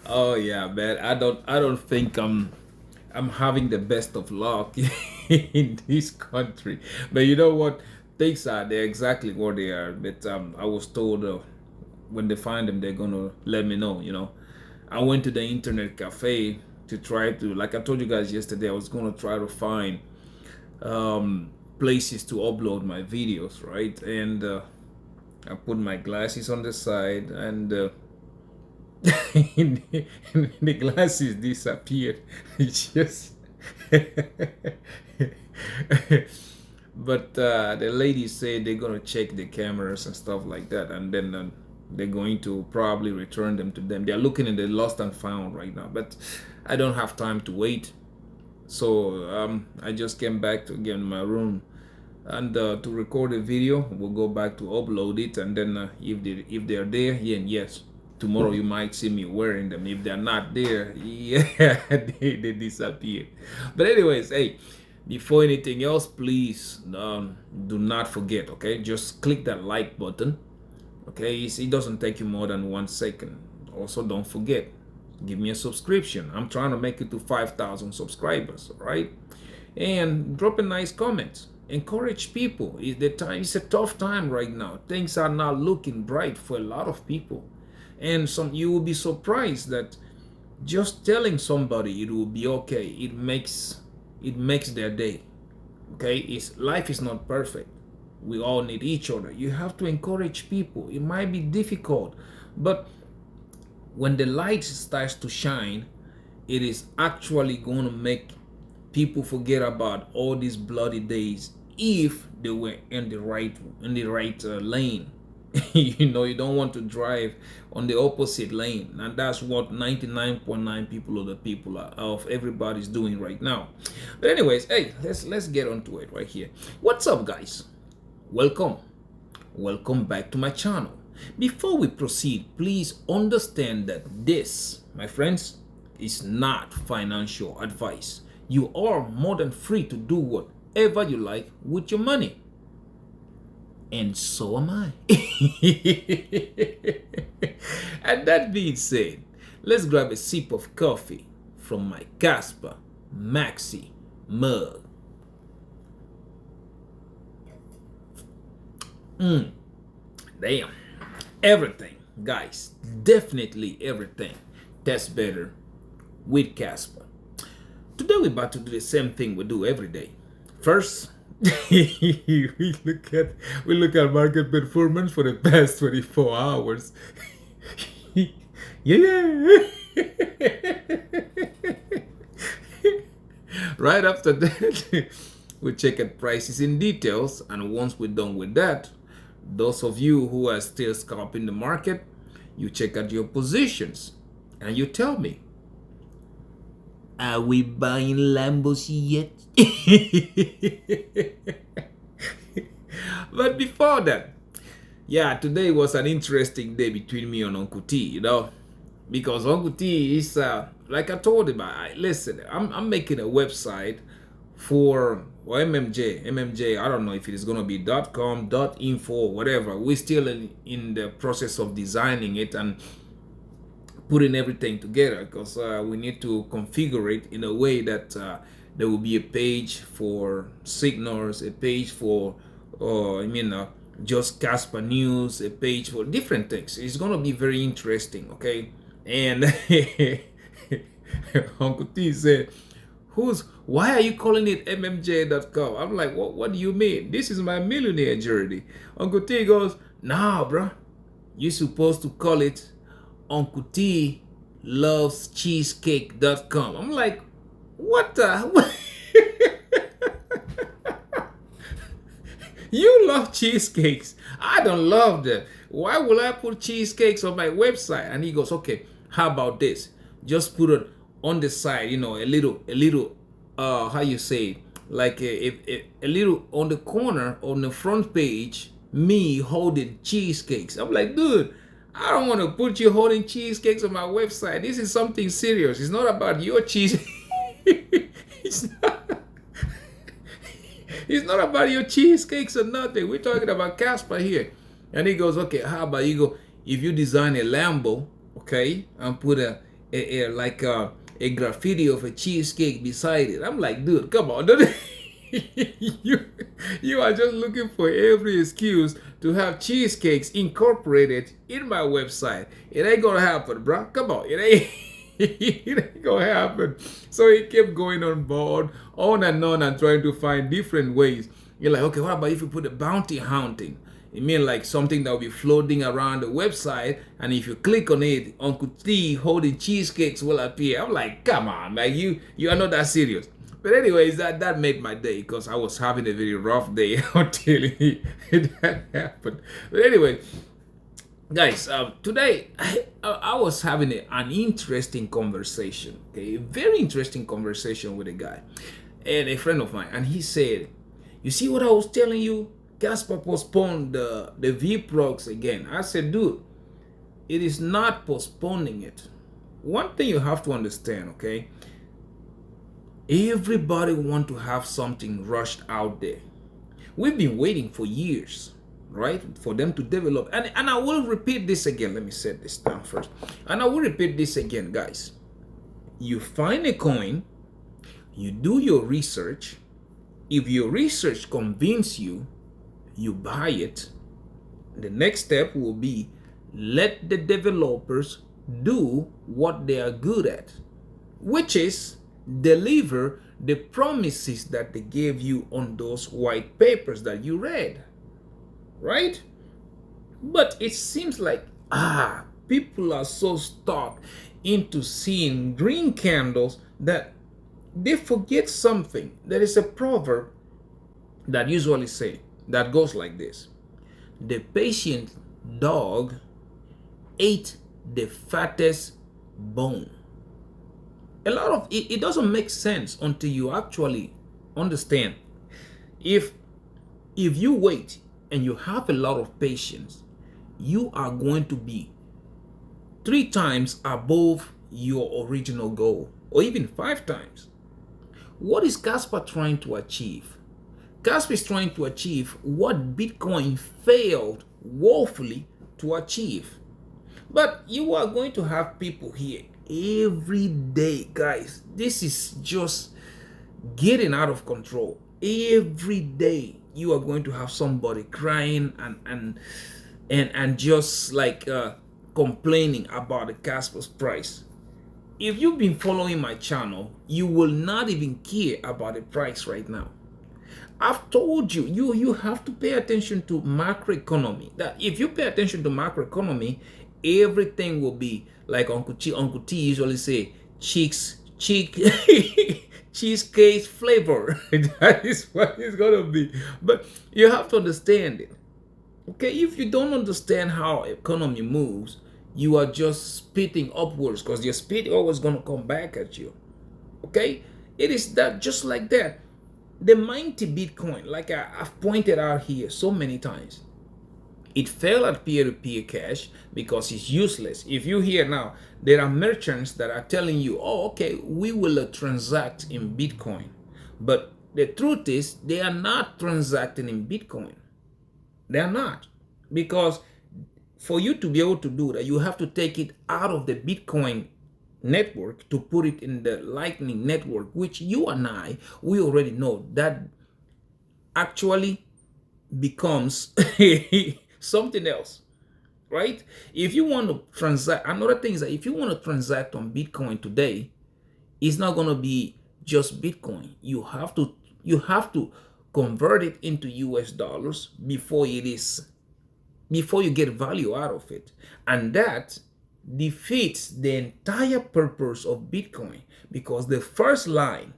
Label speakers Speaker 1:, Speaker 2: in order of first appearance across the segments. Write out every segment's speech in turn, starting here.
Speaker 1: Oh yeah, man. I don't think I'm having the best of luck in this country. But you know what? Things are they're exactly what they are. But I was told when they find them, they're gonna let me know. I went to the internet cafe to try to, like I told you guys yesterday, I was gonna try to find places to upload my videos, right? And I put my glasses on the side, and the glasses disappeared. It's just, but the ladies say they're gonna check the cameras and stuff like that, and then they're going to probably return them to them. They're looking in the lost and found right now, but I don't have time to wait. So I just came back to again my room and to record a video. We'll go back to upload it, and then if they're there, yeah, yes, tomorrow you might see me wearing them. If they're not there, yeah, they disappear. But anyways, hey, before anything else, please do not forget. Okay, just click that like button. Okay, it doesn't take you more than 1 second. Also, don't forget, give me a subscription. I'm trying to make it to 5,000 subscribers. All right, and drop a nice comment. Encourage people. It's a tough time right now. Things are not looking bright for a lot of people, and you will be surprised that just telling somebody it will be okay, it makes their day. Okay, life is not perfect. We all need each other. You have to encourage people. It might be difficult, but when the light starts to shine, it is actually going to make people forget about all these bloody days if they were in the right lane. You don't want to drive on the opposite lane, and that's what 99.9 people of the people of everybody's doing right now. But anyways, hey, let's get onto it right here. What's up, guys? Welcome back to my channel. Before we proceed, please understand that this, my friends, is not financial advice. You are more than free to do whatever you like with your money. And so am I. And that being said, let's grab a sip of coffee from my Kaspa Maxi mug. Damn. Everything, guys, definitely everything tastes better with Kaspa. Today we're about to do the same thing we do every day. First, we look at market performance for the past 24 hours. Yeah. Right after that, we check at prices in details, and once we're done with that, those of you who are still scalping the market, you check out your positions and you tell me, are we buying Lambos yet? But before that, yeah, today was an interesting day between me and Uncle T, because Uncle T is, like I told him, listen, I'm making a website for MMJ. I don't know if it is going to be .com, .info, whatever. We're still in the process of designing it and putting everything together, because we need to configure it in a way that there will be a page for signals, a page for just Kaspa news, a page for different things. It's going to be very interesting, okay? And Uncle T said, why are you calling it mmj.com? I'm like, what do you mean? This is my millionaire journey. Uncle T goes, nah, bro, you're supposed to call it Uncle T loves cheesecake.com. I'm like, what the? You love cheesecakes. I don't love them. Why will I put cheesecakes on my website? And he goes, okay, how about this? Just put it on the side, a little, how you say it? Like a little on the corner, on the front page, me holding cheesecakes. I'm like, dude, I don't want to put you holding cheesecakes on my website. This is something serious. It's not about your cheese. It's not about your cheesecakes or nothing. We're talking about Kaspa here. And he goes, okay, how about you if you design a Lambo, okay, and put a graffiti of a cheesecake beside it. I'm like, dude, come on, don't you you are just looking for every excuse to have cheesecakes incorporated in my website. It ain't gonna happen, bro. Come on, it ain't. It ain't gonna happen. So he kept going on board, on and trying to find different ways. You're like, okay, what about if you put a bounty hunting? It means like something that will be floating around the website, and if you click on it, Uncle T holding cheesecakes will appear. I'm like, come on, like you are not that serious. But anyways, that made my day because I was having a very rough day until that happened. But anyway, guys, today I was having an interesting conversation, okay, a very interesting conversation with a guy and a friend of mine, and he said, you see what I was telling you? Kaspa postponed the V-Prox again. I said, dude, it is not postponing it. One thing you have to understand, okay, everybody want to have something rushed out there. We've been waiting for years, right, for them to develop. And I will repeat this again. Let me set this down first. And I will repeat this again, guys. You find a coin, you do your research. If your research convinces you, you buy it. The next step will be let the developers do what they are good at, which is deliver the promises that they gave you on those white papers that you read, right? But it seems like people are so stuck into seeing green candles that they forget something. There is a proverb that usually say that goes like this: the patient dog ate the fattest bone. A lot of it doesn't make sense until you actually understand. If you wait and you have a lot of patience, you are going to be 3 times above your original goal, or even 5 times. What is Kaspa trying to achieve? Kaspa is trying to achieve what Bitcoin failed woefully to achieve. But you are going to have people here every day, guys. This is just getting out of control. Every day you are going to have somebody crying and just like complaining about the Kaspa's price. If you've been following my channel, you will not even care about the price right now. I've told you, you have to pay attention to macroeconomy. That if you pay attention to macroeconomy, everything will be like Uncle T usually say, cheesecake flavor. That is what it's gonna be. But you have to understand it. Okay, if you don't understand how economy moves, you are just spitting upwards because your spit always gonna come back at you. Okay, it is that just like that. The mighty Bitcoin, like I've pointed out here so many times, it fell at peer-to-peer cash because it's useless. If you hear now, there are merchants that are telling you, oh, okay, we will transact in Bitcoin. But the truth is, they are not transacting in Bitcoin. They are not. Because for you to be able to do that, you have to take it out of the Bitcoin network to put it in the Lightning network, which you and I, we already know that actually becomes something else, right? If you want to transact, another thing is that if you want to transact on Bitcoin today, it's not going to be just Bitcoin. You have to convert it into US dollars before you get value out of it. And that defeats the entire purpose of Bitcoin, because the first line,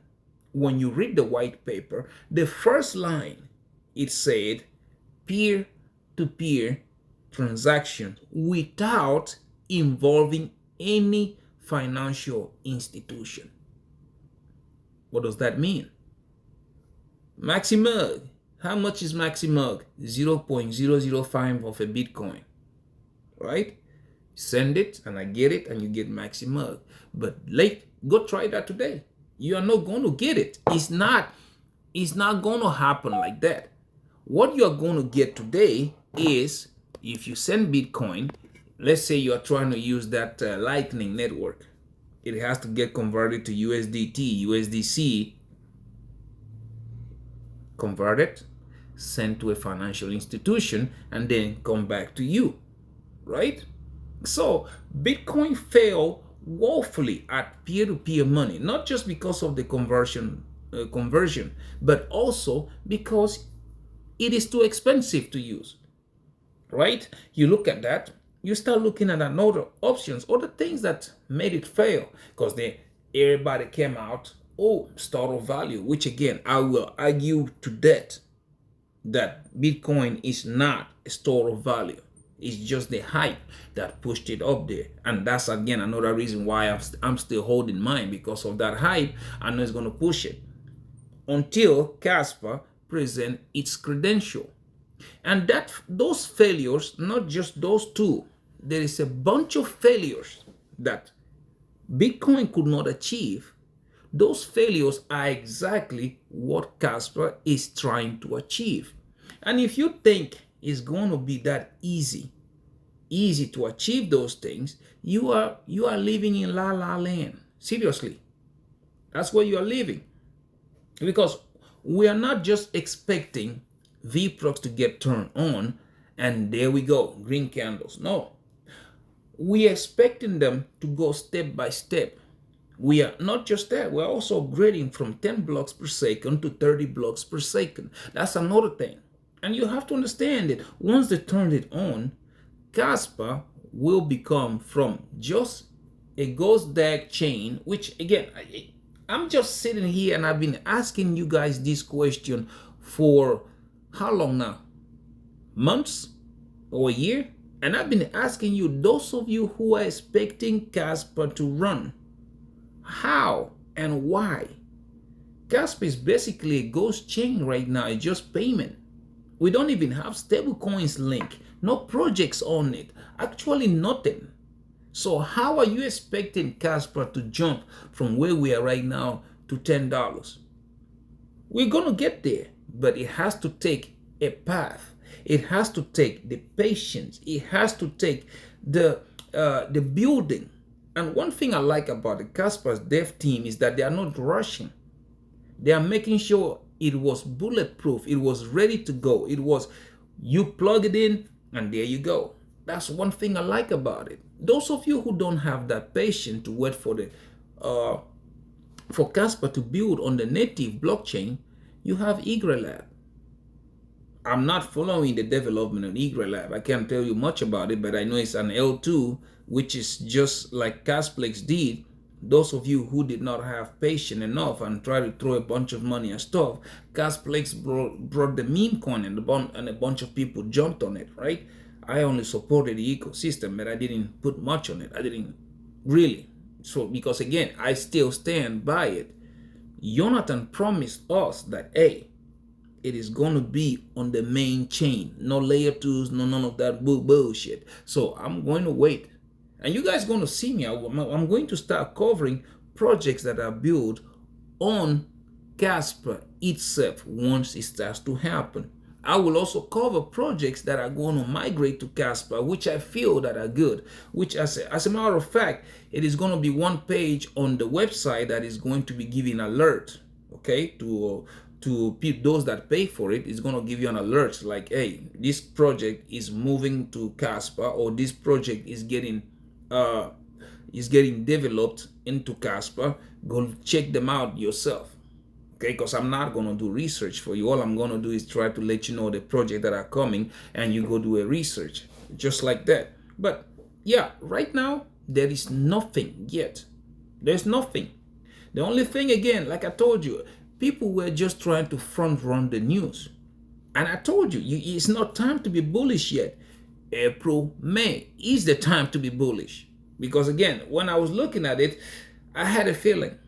Speaker 1: when you read the white paper, the first line, it said peer-to-peer transaction without involving any financial institution. What does that mean? Maximug. How much is Maximug? 0.005 of a Bitcoin, right? Send it and I get it and you get Maximug. But go try that today. You are not going to get it. It's not going to happen like that. What you are going to get today is, if you send Bitcoin, Let's say you are trying to use that Lightning network. It has to get converted to USDT, USDC, converted, sent to a financial institution, and then come back to you, right? So Bitcoin failed woefully at peer-to-peer money, not just because of the conversion, but also because it is too expensive to use, right? You look at that, you start looking at another options, other things that made it fail, because then everybody came out, oh, store of value, which again, I will argue to death that Bitcoin is not a store of value. It's just the hype that pushed it up there. And that's again another reason why I'm still holding mine, because of that hype. I know it's going to push it until Kaspa present its credential. And that those failures, not just those two, there is a bunch of failures that Bitcoin could not achieve. Those failures are exactly what Kaspa is trying to achieve. And if you think it's going to be that easy to achieve those things, you are living in la la land. Seriously, that's where you are living, because we are not just expecting VPROX to get turned on and there we go, green candles. No, we are expecting them to go step by step. We are not just that, we're also upgrading from 10 blocks per second to 30 blocks per second. That's another thing. And you have to understand that once they turn it on, Kaspa will become from just a ghost DAG chain, which again, I'm just sitting here and I've been asking you guys this question for how long now? Months or a year? And I've been asking you, those of you who are expecting Kaspa to run, how and why? Kaspa is basically a ghost chain right now. It's just payment. We don't even have stable coins link, no projects on it, actually nothing. So how are you expecting Kaspa to jump from where we are right now to $10? We're going to get there, but it has to take a path. It has to take the patience. It has to take the building. And one thing I like about the Kaspa's dev team is that they are not rushing. They are making sure it was bulletproof. It was ready to go. It was, you plug it in and there you go. That's one thing I like about it. Those of you who don't have that patience to wait for the for Kaspa to build on the native blockchain, you have Lab. I'm not following the development of Lab. I can't tell you much about it, but I know it's an L2, which is just like Casplex did. Those of you who did not have patience enough and try to throw a bunch of money and stuff, Casplex brought the meme coin and a bunch of people jumped on it, right? I only supported the ecosystem, but I didn't put much on it. I didn't really. So, because again, I still stand by it. Jonathan promised us that, hey, it is going to be on the main chain. No layer 2s, no none of that bullshit. So I'm going to wait. And you guys are going to see me. I'm going to start covering projects that are built on Kaspa itself once it starts to happen. I will also cover projects that are going to migrate to Kaspa, which I feel that are good, which as a matter of fact, it is going to be one page on the website that is going to be giving alert, okay, to those that pay for it. Is going to give you an alert like, hey, this project is moving to Kaspa, or this project is getting developed into Kaspa. Go check them out yourself. Okay, because I'm not going to do research for you. All I'm going to do is try to let you know the project that are coming and you go do a research just like that. But yeah, right now there is nothing yet. There's nothing. The only thing, again, like I told you, people were just trying to front run the news. And I told you, it's not time to be bullish yet. April, May is the time to be bullish. Because again, when I was looking at it, I had a feeling.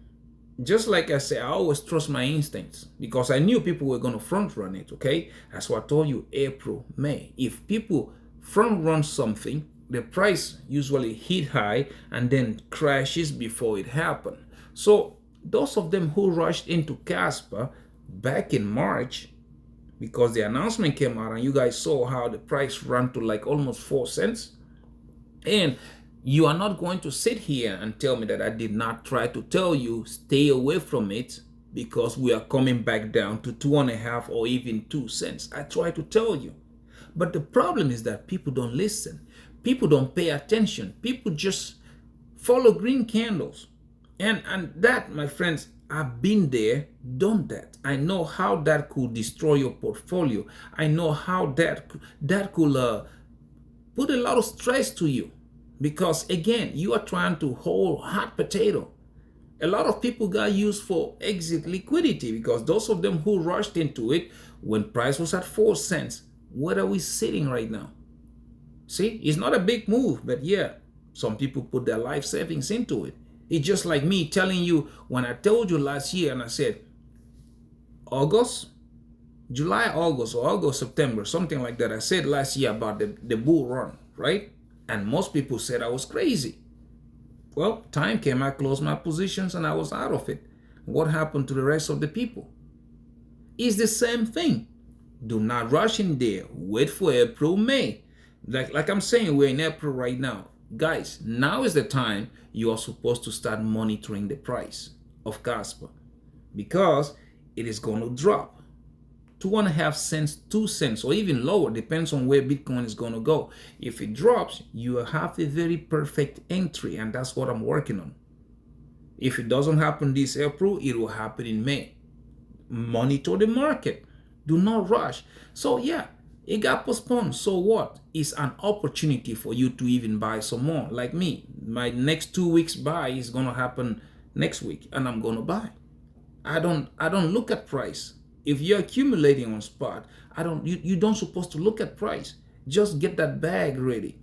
Speaker 1: Just like I said, I always trust my instincts because I knew people were going to front run it, okay? That's why I told you April, May. If people front run something, the price usually hit high and then crashes before it happened. So those of them who rushed into Kaspa back in March, because the announcement came out and you guys saw how the price ran to like almost 4 cents, And you are not going to sit here and tell me that I did not try to tell you stay away from it because we are coming back down to 2.5 or even 2 cents. I try to tell you. But the problem is that people don't listen. People don't pay attention. People just follow green candles. And that, my friends, I've been there, done that. I know how that could destroy your portfolio. I know how that could put a lot of stress to you because again you are trying to hold hot potato. A lot of people got used for exit liquidity because those of them who rushed into it when price was at 4 cents, where are we sitting right now? See, it's not a big move, but yeah, some people put their life savings into it. It's just like me telling you when I told you last year and I said August, July, August, or August, September, something like that. I said last year about the bull run, right? And most people said I was crazy. Well, time came, I closed my positions and I was out of it. What happened to the rest of the people? It's the same thing. Do not rush in there. Wait for April, May. Like I'm saying, we're in April right now. Guys, now is the time you are supposed to start monitoring the price of Kaspa because it is going to drop. 2.5 cents, 2 cents, or even lower, depends on where Bitcoin is going to go. If it drops, you have a very perfect entry, and that's what I'm working on. If it doesn't happen this April, it will happen in May. Monitor the market. Do not rush. So yeah, it got postponed. So what? It's an opportunity for you to even buy some more. Like me, my next 2 weeks buy is going to happen next week, and I'm going to buy. I don't look at price. If you're accumulating on spot, you don't supposed to look at price. Just get that bag ready.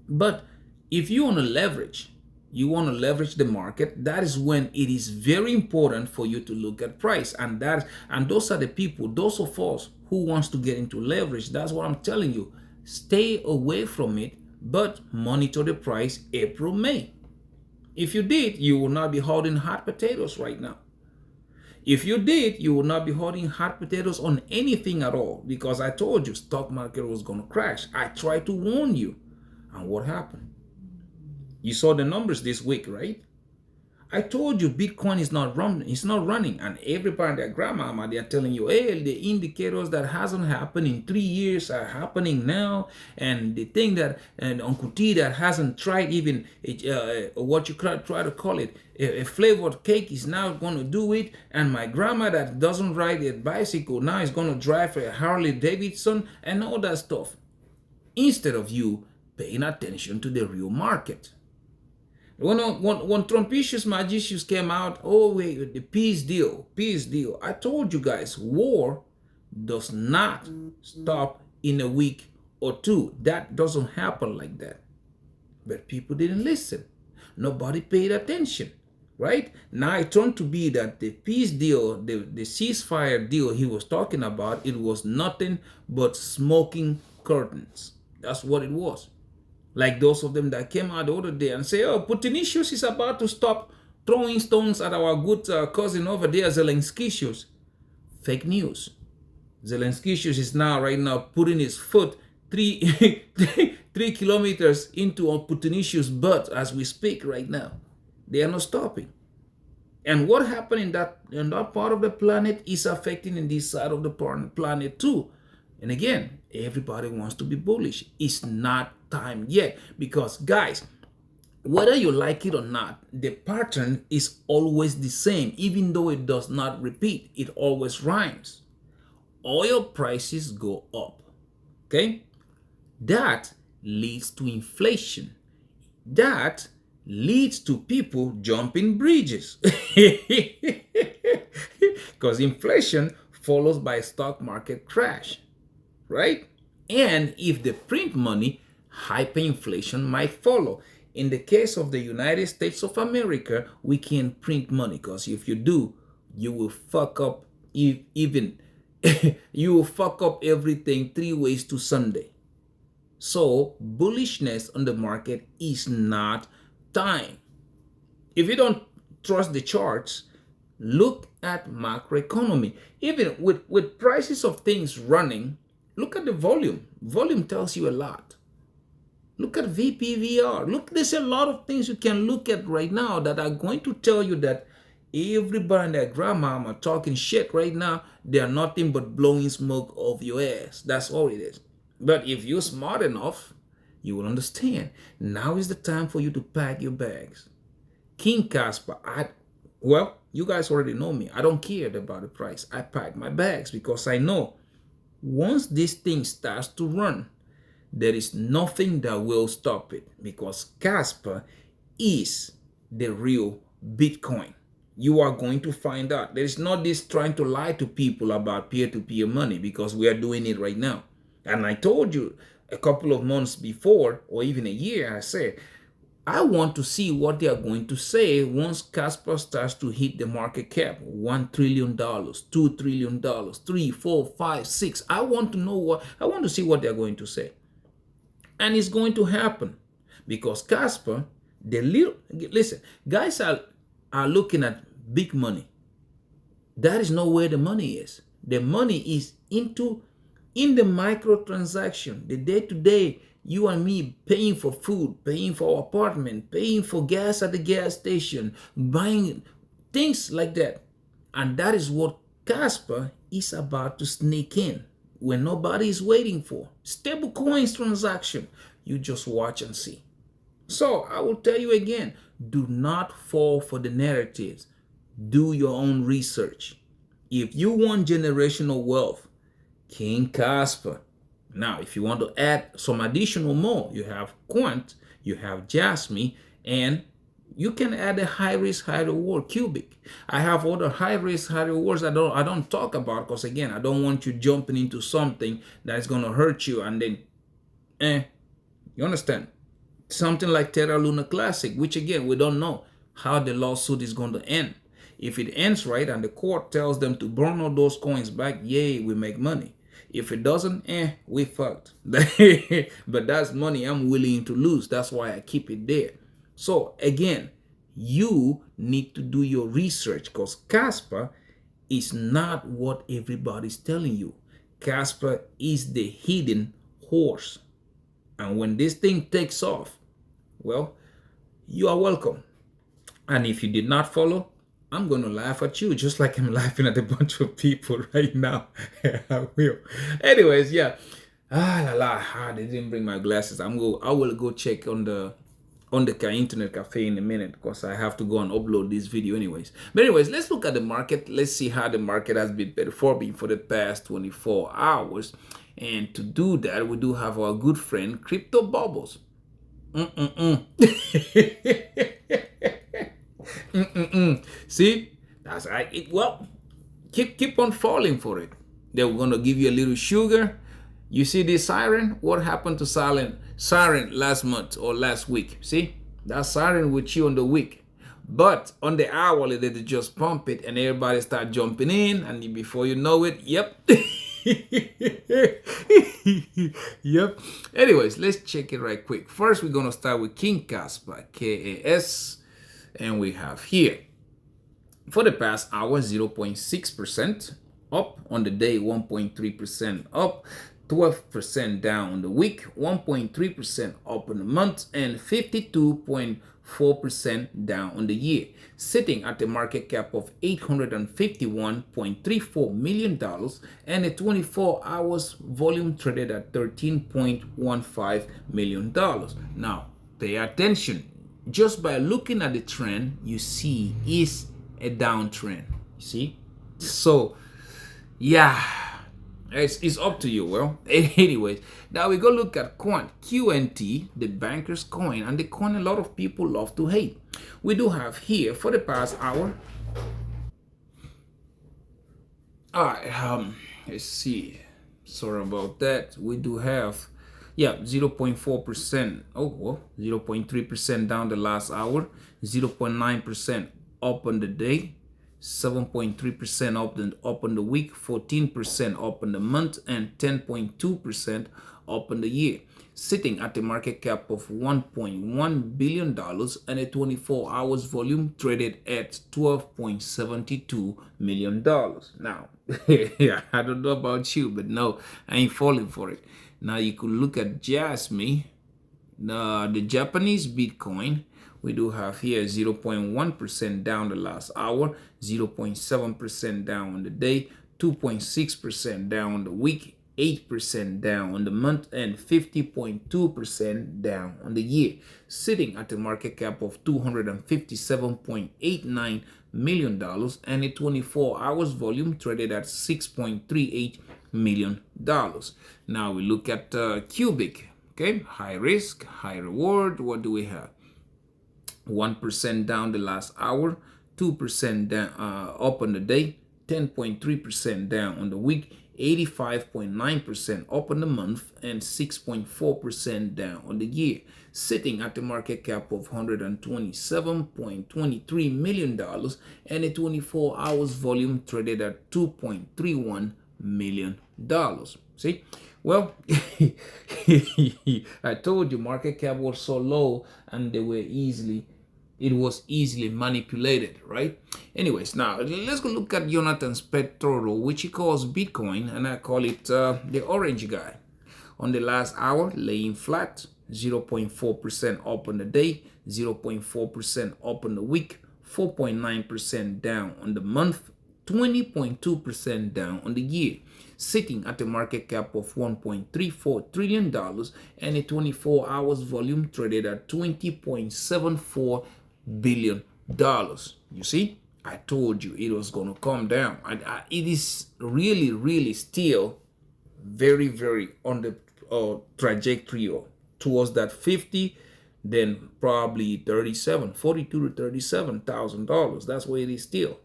Speaker 1: But if you want to leverage, the market, that is when it is very important for you to look at price. And those are the people, those of us who wants to get into leverage. That's what I'm telling you. Stay away from it, but monitor the price April, May. If you did, you will not be holding hot potatoes right now. If you did, you would not be holding hot potatoes on anything at all because I told you stock market was going to crash. I tried to warn you. And what happened? You saw the numbers this week, right? I told you Bitcoin is not running. It's not running. And everybody, their grandmama, they are telling you, hey, the indicators that hasn't happened in 3 years are happening now. And the thing that, and Uncle T that hasn't tried even what you try to call it, a flavored cake is now going to do it. And my grandma that doesn't ride a bicycle now is going to drive a Harley Davidson and all that stuff. Instead of you paying attention to the real market. When Trumpicious Margex came out, oh wait, the peace deal. I told you guys, war does not stop in a week or two. That doesn't happen like that. But people didn't listen. Nobody paid attention, right? Now it turned to be that the peace deal, the ceasefire deal he was talking about, it was nothing but smoking curtains. That's what it was. Like those of them that came out the other day and say, oh, Putinicius is about to stop throwing stones at our good cousin over there, Zelenskisius. Fake news. Zelenskisius is right now putting his foot 3 kilometers into Putinicius' butt as we speak right now. They are not stopping. And what happened in that part of the planet is affecting in this side of the planet too. And again, everybody wants to be bullish. It's not time yet because, guys, whether you like it or not, the pattern is always the same. Even though it does not repeat, it always rhymes. Oil prices go up, okay? That leads to inflation. That leads to people jumping bridges. Because inflation follows by stock market crash. Right? And if they print money, hyperinflation might follow. In the case of the United States of America, we can print money because if you do, you will fuck up even you will fuck up everything 3 ways to Sunday. So bullishness on the market is not time. If you don't trust the charts, look at macroeconomy. Even with prices of things running, look at the volume. Volume tells you a lot. Look at VPVR. Look, there's a lot of things you can look at right now that are going to tell you that everybody and their grandmama talking shit right now, they are nothing but blowing smoke off your ass. That's all it is. But if you're smart enough, you will understand. Now is the time for you to pack your bags. King Kaspa, well, you guys already know me. I don't care about the price. I pack my bags because I know once this thing starts to run, there is nothing that will stop it because Kaspa is the real Bitcoin. You are going to find out. There is not this trying to lie to people about peer-to-peer money because we are doing it right now. And I told you a couple of months before, or even a year, I said, I want to see what they are going to say once Kaspa starts to hit the market cap. $1 trillion, $2 trillion, 3, 4, 5, 6. I want to see what they're going to say. And it's going to happen because Kaspa, listen, guys are looking at big money. That is not where the money is. The money is in the microtransaction, the day-to-day, you and me paying for food, paying for our apartment, paying for gas at the gas station, buying things like that. And that is what Kaspa is about to sneak in when nobody is waiting for. Stable coins transaction. You just watch and see. So I will tell you again, do not fall for the narratives. Do your own research. If you want generational wealth, King Kaspa. Now, if you want to add some additional more, you have Quant, you have Jasmine, and you can add a high risk, high reward Cubic. I have other high risk, high rewards I don't talk about because again, I don't want you jumping into something that's gonna hurt you and then you understand? Something like Terra Luna Classic, which again, we don't know how the lawsuit is going to end. If it ends right and the court tells them to burn all those coins back, yay, we make money. If it doesn't, we fucked. But that's money I'm willing to lose. That's why I keep it there. So again, you need to do your research because Kaspa is not what everybody's telling you. Kaspa is the hidden horse. And when this thing takes off, well, you are welcome. And if you did not follow, I'm going to laugh at you just like I'm laughing at a bunch of people right now. I will. Anyways, yeah. They didn't bring my glasses. I will go check on the internet cafe in a minute because I have to go and upload this video anyways. But anyways, let's look at the market. Let's see how the market has been performing for the past 24 hours. And to do that, we do have our good friend Crypto Bubbles. See, that's right. Well, keep on falling for it. They're gonna give you a little sugar. You see this siren? What happened to siren last month or last week? See, that siren with you on the week, but on the hourly they just pump it and everybody start jumping in, and before you know it, yep. Yep. Anyways, let's check it right quick. First, we're gonna start with King Kaspa, KAS, and we have here for the past hour 0.6% up on the day, 1.3% up, 12% down on the week, 1.3% up on the month, and 52.4% down on the year, sitting at a market cap of $851.34 million and a 24 hours volume traded at $13.15 million. Now, pay attention. Just by looking at the trend, you see is a downtrend. You see? So, yeah. It's up to you. Well, anyways, now we go look at Quant, QNT, the banker's coin, and the coin a lot of people love to hate. We do have here for the past hour. All right, let's see. Sorry about that. We do have, 0.4%. Oh, well, 0.3% down the last hour, 0.9% up on the day. 7.3% up on the week, 14% up on the month, and 10.2% up on the year, sitting at a market cap of $1.1 billion and a 24 hours volume traded at $12.72 million. Now, yeah, I don't know about you, but no, I ain't falling for it. Now you could look at Jasmine. The Japanese Bitcoin, we do have here 0.1% down the last hour, 0.7% down on the day, 2.6% down on the week, 8% down on the month, and 50.2% down on the year, sitting at a market cap of $257.89 million and a 24 hours volume traded at $6.38 million. Now we look at Cubic. Okay, high risk, high reward. What do we have? 1% down the last hour, 2% down up on the day, 10.3% down on the week, 85.9% up on the month, and 6.4% down on the year, sitting at the market cap of $127.23 million and a 24 hours volume traded at $2.31 million. See? Well, I told you market cap was so low and it was easily manipulated, right? Anyways, now let's go look at Jonathan's Petrolo, which he calls Bitcoin, and I call it the orange guy. On the last hour, laying flat, 0.4% up on the day, 0.4% up on the week, 4.9% down on the month, 20.2% down on the year, sitting at a market cap of $1.34 trillion and a 24 hours volume traded at $20.74 billion. You see, I told you it was going to come down. It is really still very on the trajectory towards that 50, then probably 37, 42 to $37,000. That's where it is still.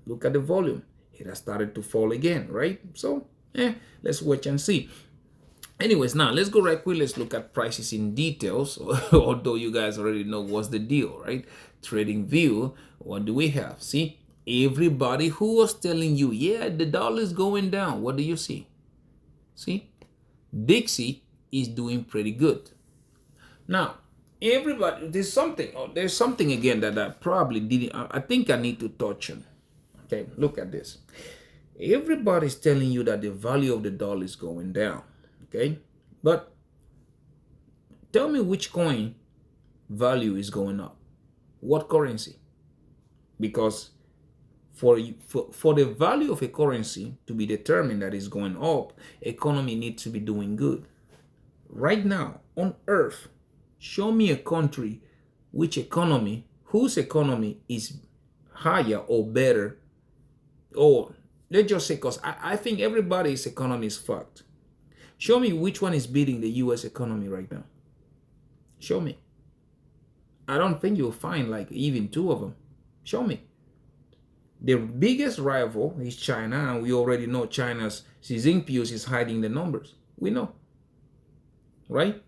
Speaker 1: Look at the volume. It has started to fall again, right? So, let's watch and see. Anyways, now let's go right quick. Let's look at prices in details. Although you guys already know what's the deal, right? Trading View. What do we have? See, everybody who was telling you, yeah, the dollar is going down. What do you see? See, Dixie is doing pretty good. Now, everybody, there's something again that I probably didn't. I think I need to touch on. Okay, look at this. Everybody's telling you that the value of the dollar is going down. Okay, but tell me which coin value is going up. What currency? Because for the value of a currency to be determined that is going up, economy needs to be doing good. Right now on earth, show me a country whose economy is higher or better. Or let's just say, because I think everybody's economy is fucked. Show me which one is beating the US economy right now. Show me. I don't think you'll find like even two of them. Show me. The biggest rival is China, and we already know China's Xi Jinping is hiding the numbers. We know. Right?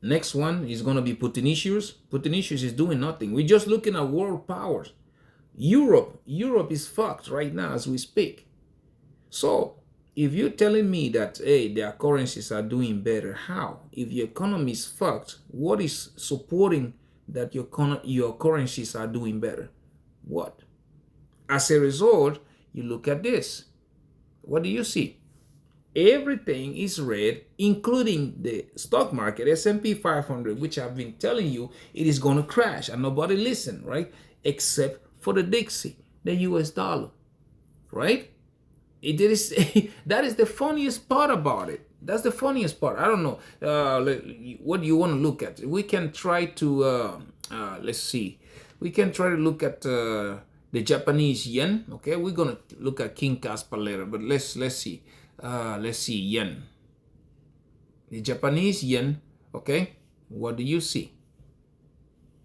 Speaker 1: Next one is going to be Putinicius. Putinicius is doing nothing. We're just looking at world powers. Europe is fucked right now as we speak. So if you're telling me that, hey, their currencies are doing better, how? If your economy is fucked, what is supporting that your currencies are doing better? What? As a result, you look at this. What do you see? Everything is red, including the stock market, S&P 500, which I've been telling you it is going to crash, and nobody listen, right? Except for the Dixie, the US dollar, right? That is the funniest part about it. That's the funniest part. I don't know. What do you want to look at? We can try to, let's see. We can try to look at the Japanese yen. Okay, we're going to look at King Kaspa later, but let's see. Let's see, yen. The Japanese yen, okay? What do you see?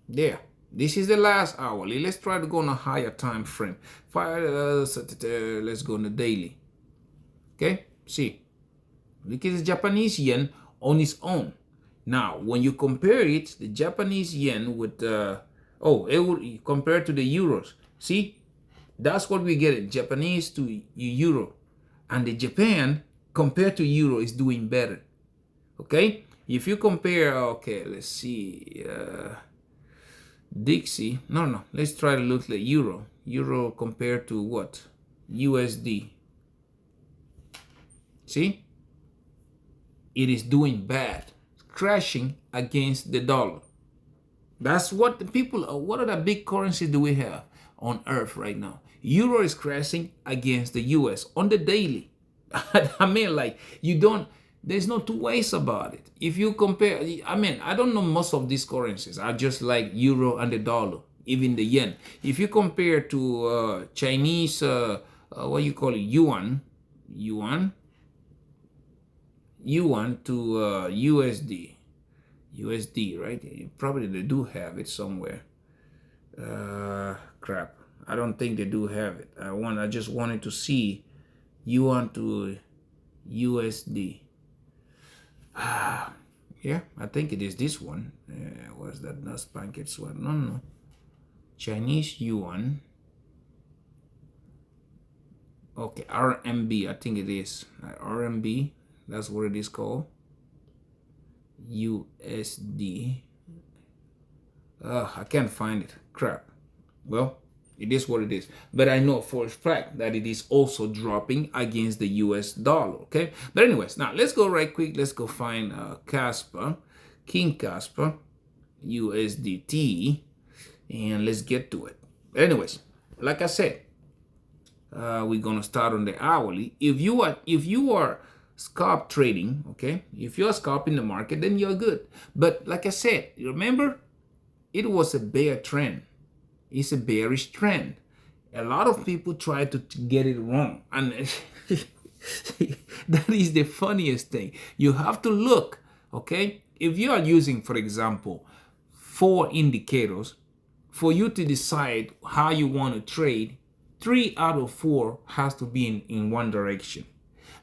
Speaker 1: There. This is the last hourly. Let's try to go on a higher time frame. Let's go on the daily. Okay, see. Look at the Japanese yen on its own. Now, when you compare it, the Japanese yen with, compared to the euros. See, that's what we get, Japanese to euro. And the Japan, compared to euro, is doing better. Okay, if you compare, okay, let's see. Dixie, no, let's try to look at euro. Euro compared to what? USD. See? It is doing bad. crashing against the dollar. That's what the people, what other big currencies do we have on earth right now? Euro is crashing against the US on the daily. I mean, like, you don't, there's no two ways about it. If you compare, I mean, I don't know most of these currencies. I just like euro and the dollar, even the yen. If you compare to Chinese, what you call it, yuan to USD, right? Probably they do have it somewhere. Crap. I don't think they do have it. I just wanted to see yuan to USD. Yeah, I think it is this one. What's that? That's pancakes one. No. Chinese yuan. Okay, RMB. I think it is RMB. That's what it is called. USD. I can't find it. Crap. Well, it is what it is. But I know for a fact that it is also dropping against the US dollar. Okay. But anyways, now let's go right quick. Let's go find Kaspa, King Kaspa, USDT, and let's get to it. Anyways, like I said, we're gonna start on the hourly. If you are scalp trading, okay, if you're scalping the market, then you're good. But like I said, remember, it was a bear trend. It's a bearish trend. A lot of people try to get it wrong, and that is the funniest thing. You have to look, okay, if you are using, for example, 4 indicators for you to decide how you want to trade, 3 out of 4 has to be in one direction.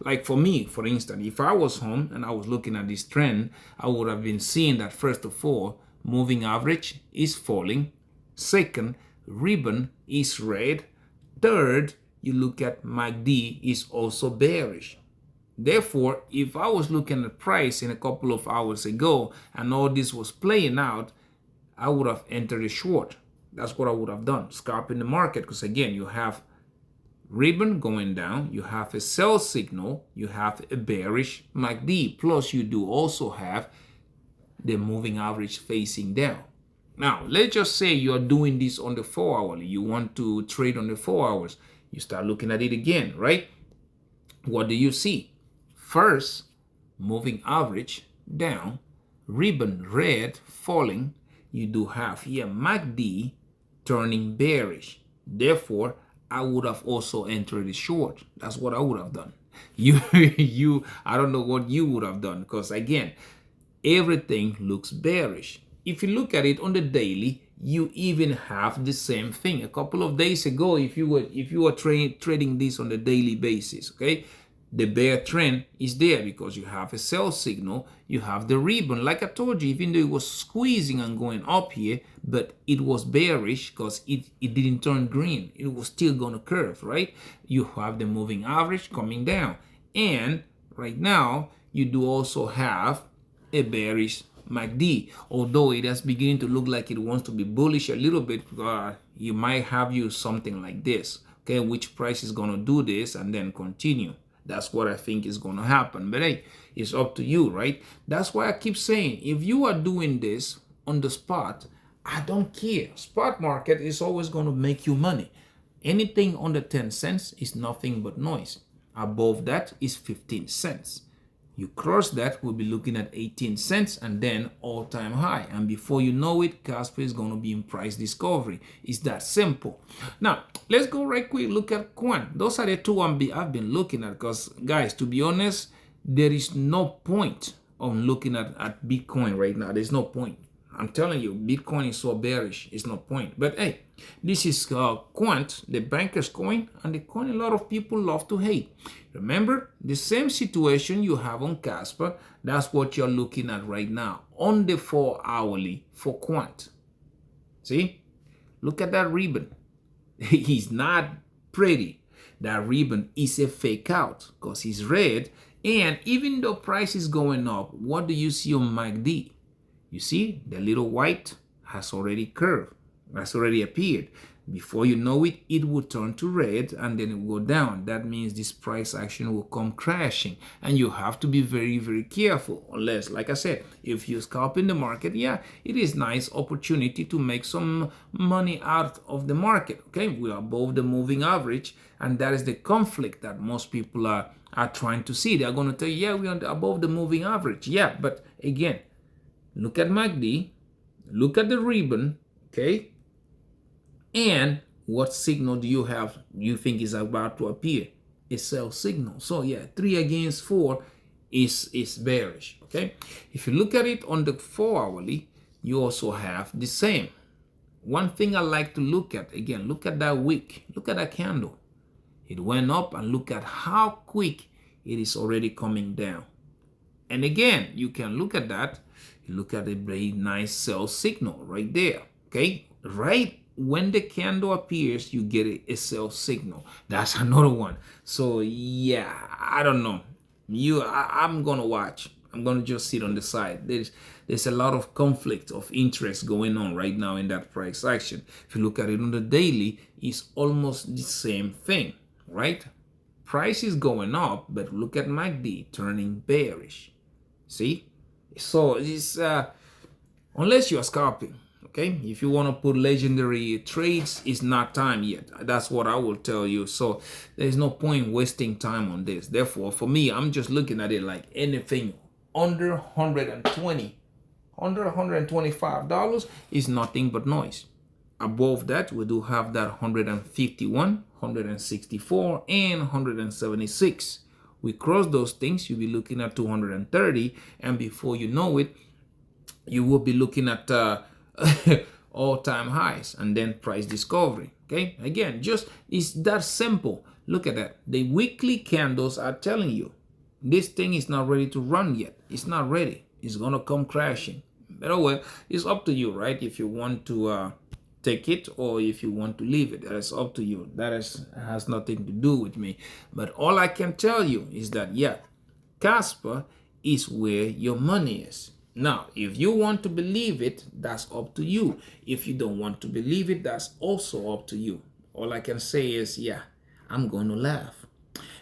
Speaker 1: Like for me, for instance, if I was home and I was looking at this trend, I would have been seeing that first of all, moving average is falling. Second, ribbon is red. Third, you look at MACD is also bearish. Therefore, if I was looking at price in a couple of hours ago and all this was playing out, I would have entered a short. That's what I would have done, scalping the market, because again, you have ribbon going down, you have a sell signal, you have a bearish MACD, plus you do also have the moving average facing down. Now, let's just say you're doing this on the 4 hourly. You want to trade on the 4 hours. You start looking at it again, right? What do you see? First, moving average down, ribbon red falling. You do have here MACD turning bearish. Therefore, I would have also entered a short. That's what I would have done. I don't know what you would have done, because again, everything looks bearish. If you look at it on the daily, you even have the same thing. A couple of days ago, if you were trading this on the daily basis, okay, the bear trend is there because you have a sell signal, you have the ribbon. Like I told you, even though it was squeezing and going up here, but it was bearish because it didn't turn green. It was still going to curve, right? You have the moving average coming down. And right now, you do also have a bearish MACD. Although it is beginning to look like it wants to be bullish a little bit, you might have used something like this, okay, which price is going to do this and then continue. That's what I think is going to happen. But hey, it's up to you, right? That's why I keep saying, if you are doing this on the spot, I don't care. Spot market is always going to make you money. Anything under 10 cents is nothing but noise. Above that is 15 cents. You cross that, we'll be looking at 18 cents and then all-time high. And before you know it, Kaspa is going to be in price discovery. It's that simple. Now, let's go right quick, look at Quant. Those are the two I've been looking at because, guys, to be honest, there is no point on looking at Bitcoin right now. There's no point. I'm telling you, Bitcoin is so bearish. It's no point. But hey, this is Quant, the banker's coin, and the coin a lot of people love to hate. Remember, the same situation you have on Kaspa, that's what you're looking at right now on the 4 hourly for Quant. See? Look at that ribbon. He's not pretty. That ribbon is a fake out because he's red. And even though price is going up, what do you see on MACD? You see, the little white has already curved, has already appeared. Before you know it, it will turn to red and then it will go down. That means this price action will come crashing, and you have to be very, very careful. Unless, like I said, if you scalp in the market, yeah, it is nice opportunity to make some money out of the market. Okay, we are above the moving average, and that is the conflict that most people are trying to see. They're going to tell you, yeah, we are above the moving average. Yeah, but again, look at MACD, look at the ribbon, okay? And what signal do you think is about to appear? A sell signal. So yeah, 3 against 4 is bearish. Okay. If you look at it on the 4-hourly, you also have the same. One thing I like to look at, again, look at that wick. Look at that candle. It went up, and look at how quick it is already coming down. And again, you can look at that. You look at a very nice sell signal right there. Okay. Right when the candle appears, you get a sell signal. That's another one. So yeah, I don't know. I'm gonna watch. I'm gonna just sit on the side. There's a lot of conflict of interest going on right now in that price action. If you look at it on the daily, it's almost the same thing, right? Price is going up, but look at MACD turning bearish. See? So it's unless you are scalping. Okay, if you want to put legendary trades, it's not time yet. That's what I will tell you. So there's no point wasting time on this. Therefore, for me, I'm just looking at it like anything under 120, under $125 is nothing but noise. Above that, we do have that 151, 164, and 176. We cross those things, you'll be looking at 230, and before you know it, you will be looking at all-time highs and then price discovery. Okay, again, just it's that simple. Look at that. The weekly candles are telling you this thing is not ready to run yet. It's not ready. It's gonna come crashing. But oh well, it's up to you, right? If you want to take it or if you want to leave it, that's up to you. That has nothing to do with me. But all I can tell you is that yeah, Kaspa is where your money is. Now, if you want to believe it, that's up to you. If you don't want to believe it, that's also up to you. All I can say is, yeah, I'm going to laugh.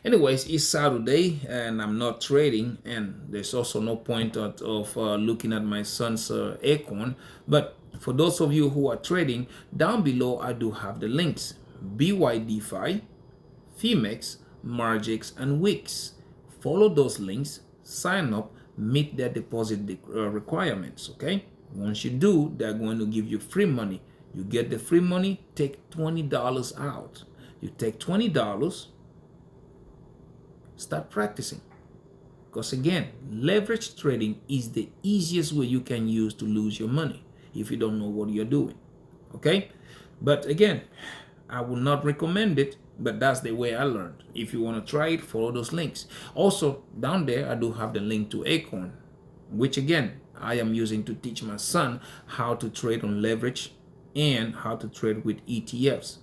Speaker 1: Anyways, it's Saturday and I'm not trading, and there's also no point of looking at my son's Acorn. But for those of you who are trading, down below I do have the links: Bydfi, Phemex, Margex, and Wix. Follow those links, sign up, meet their deposit requirements. Okay, once you do, they're going to give you free money. You get the free money, take $20 out. You take $20, start practicing, because again, leverage trading is the easiest way you can use to lose your money if you don't know what you're doing. Okay, but again, I would not recommend it, but that's the way I learned. If you want to try it, follow those links. Also, down there, I do have the link to Acorn, which again, I am using to teach my son how to trade on leverage and how to trade with ETFs.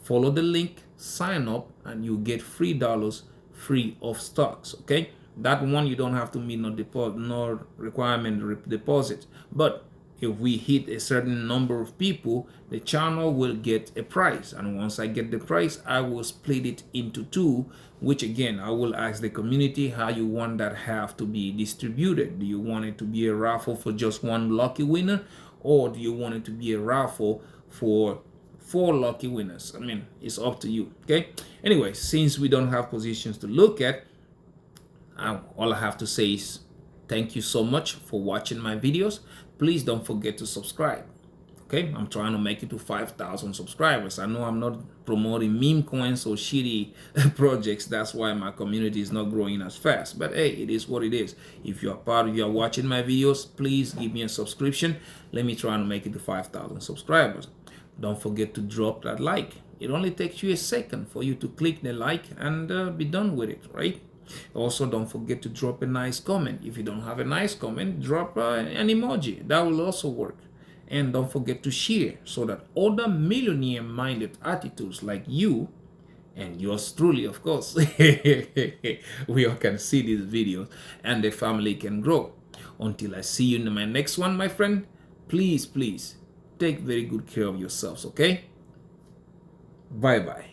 Speaker 1: Follow the link, sign up, and you get $3 free of stocks. Okay, that one you don't have to meet no requirement deposit, but if we hit a certain number of people, the channel will get a price, and once I get the price, I will split it into two, which again, I will ask the community how you want that half to be distributed. Do you want it to be a raffle for just one lucky winner, or do you want it to be a raffle for 4 lucky winners? I mean, it's up to you. Okay, anyway, since we don't have positions to look at, all I have to say is thank you so much for watching my videos. Please don't forget to subscribe. Okay, I'm trying to make it to 5,000 subscribers. I know I'm not promoting meme coins or shitty projects. That's why my community is not growing as fast. But hey, it is what it is. If you are watching my videos, please give me a subscription. Let me try and make it to 5,000 subscribers. Don't forget to drop that like. It only takes you a second for you to click the like and be done with it, right? Also, don't forget to drop a nice comment. If you don't have a nice comment, drop an emoji. That will also work. And don't forget to share so that other millionaire-minded attitudes like you and yours truly, of course, we all can see these videos and the family can grow. Until I see you in my next one, my friend, please take very good care of yourselves, okay? Bye bye.